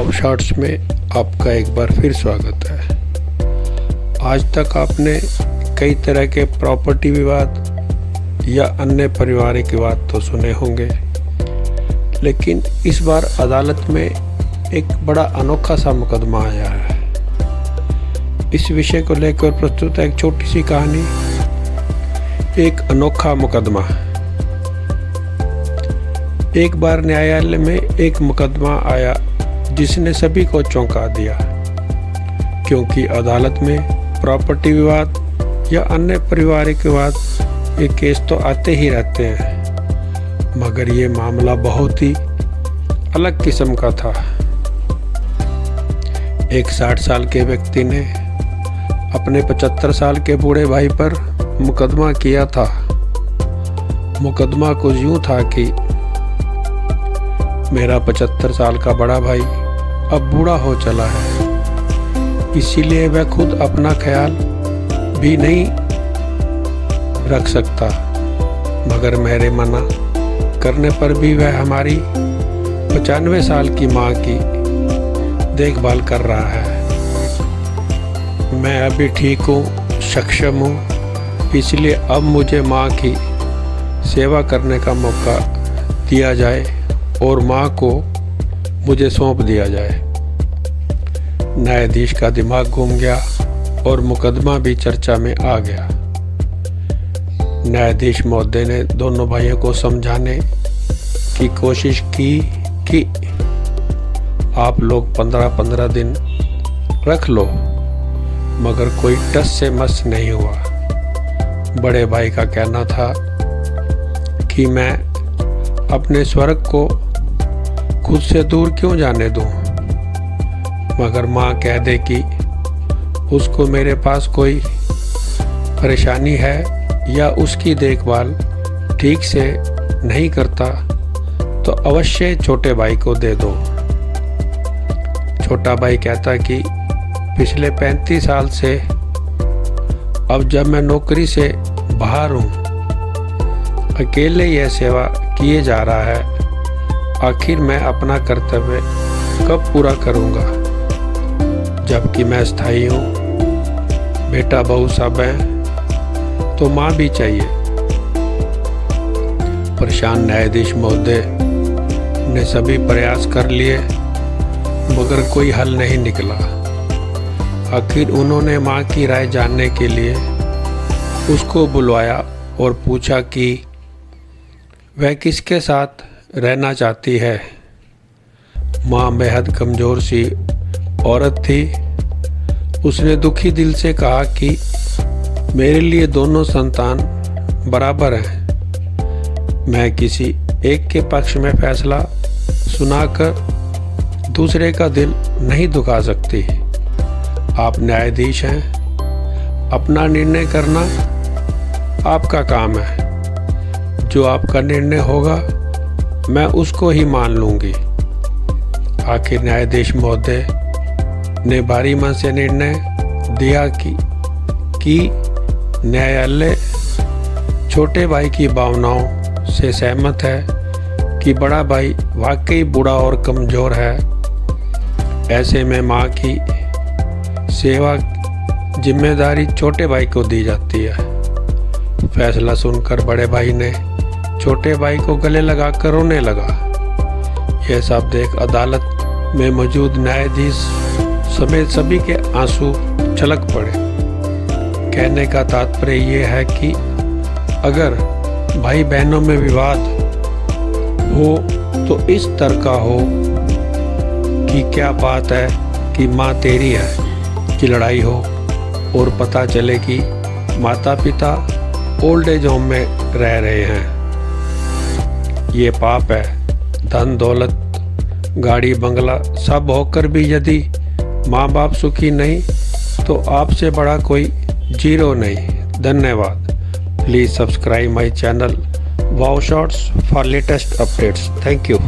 वाव shorts में आपका एक बार फिर स्वागत है। आज तक आपने कई तरह के प्रॉपर्टी विवाद या अन्य पारिवारिक विवाद तो सुने होंगे, लेकिन इस बार अदालत में एक बड़ा अनोखा सा मुकदमा आया है। इस विषय को लेकर प्रस्तुत है एक छोटी सी कहानी, एक अनोखा मुकदमा। एक बार न्यायालय में एक मुकदमा आया जिसने सभी को चौंका दिया, क्योंकि अदालत में प्रॉपर्टी विवाद या अन्य पारिवारिक विवाद ये केस तो आते ही रहते हैं, मगर ये मामला बहुत ही अलग किस्म का था। एक 60 साल के व्यक्ति ने अपने 75 साल के बूढ़े भाई पर मुकदमा किया था। मुकदमा कुछ यूं था कि मेरा 75 साल का बड़ा भाई अब बूढ़ा हो चला है, इसीलिए वह खुद अपना ख्याल भी नहीं रख सकता, मगर मेरे मना करने पर भी वह हमारी 95 साल की माँ की देखभाल कर रहा है। मैं अभी ठीक हूँ, सक्षम हूँ, इसलिए अब मुझे माँ की सेवा करने का मौका दिया जाए और माँ को मुझे सौंप दिया जाए। न्यायाधीश का दिमाग घूम गया और मुकदमा भी चर्चा में आ गया। न्यायाधीश महोदय ने दोनों भाइयों को समझाने की कोशिश की कि आप लोग 15-15 दिन रख लो, मगर कोई टस से मस नहीं हुआ। बड़े भाई का कहना था कि मैं अपने स्वर्ग को खुद से दूर क्यों जाने दूं, मगर माँ कह दे कि उसको मेरे पास कोई परेशानी है या उसकी देखभाल ठीक से नहीं करता तो अवश्य छोटे भाई को दे दो। छोटा भाई कहता कि पिछले 35 साल से अब जब मैं नौकरी से बाहर हूँ, अकेले यह सेवा किए जा रहा है, आखिर मैं अपना कर्तव्य कब पूरा करूँगा, जबकि मैं स्थायी हूँ, बेटा बहू सब हैं, तो माँ भी चाहिए। परेशान न्यायाधीश महोदय ने सभी प्रयास कर लिए, मगर कोई हल नहीं निकला। आखिर उन्होंने माँ की राय जानने के लिए उसको बुलवाया और पूछा कि वह किसके साथ रहना चाहती है। माँ बेहद कमज़ोर सी औरत थी। उसने दुखी दिल से कहा कि मेरे लिए दोनों संतान बराबर हैं। मैं किसी एक के पक्ष में फैसला सुनाकर दूसरे का दिल नहीं दुखा सकती। आप न्यायाधीश हैं, अपना निर्णय करना आपका काम है। जो आपका निर्णय होगा मैं उसको ही मान लूँगी। आखिर न्यायाधीश महोदय ने भारी मन से निर्णय दिया कि न्यायालय छोटे भाई की भावनाओं से सहमत है कि बड़ा भाई वाकई बूढ़ा और कमज़ोर है। ऐसे में माँ की सेवा जिम्मेदारी छोटे भाई को दी जाती है। फैसला सुनकर बड़े भाई ने छोटे भाई को गले लगाकर रोने लगा। यह सब देख अदालत में मौजूद न्यायाधीश समेत सभी के आंसू छलक पड़े। कहने का तात्पर्य यह है कि अगर भाई बहनों में विवाद हो तो इस तरह का हो कि क्या बात है कि माँ तेरी है की लड़ाई हो और पता चले कि माता पिता ओल्ड एज होम में रह रहे हैं। ये पाप है। धन दौलत गाड़ी बंगला सब होकर भी यदि माँ बाप सुखी नहीं तो आपसे बड़ा कोई जीरो नहीं। धन्यवाद। Please subscribe my channel wow shorts for latest updates. Thank you.